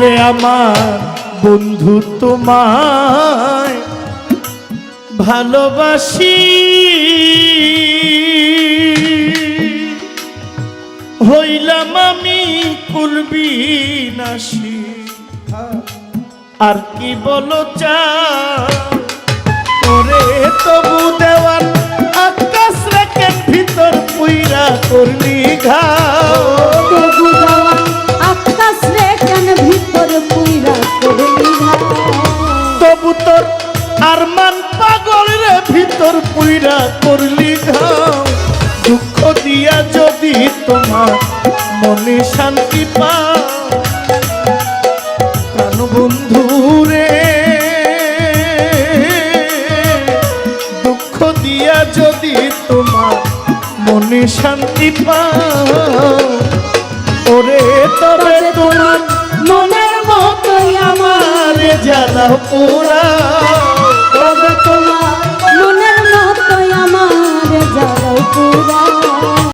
ওরে আমার বন্ধু তোমায় ভালোবাসি, হইলাম আমি কুলবিনাশী। আর কি বলো চাও ওরে তবু দেওয়ার আকাশ রেখেন ভিতর পুইরা করলি ঘাও। তবু দেওয়ার আকাশ রেখেন ভিতর পুইরা করলি ঘাও। তবু তোর আরমান পাগল রে ভিতর পুইরা করলি ঘাও। দুঃখ দিয়া যদি তোমার মনে শান্তি পাও প্রাণ বন্ধু রে, দুঃখ দিয়া যদি তোমার মনে শান্তি পাও ওরে তবে তোমার মনের মতোই আমার জ্বালা পোড়া।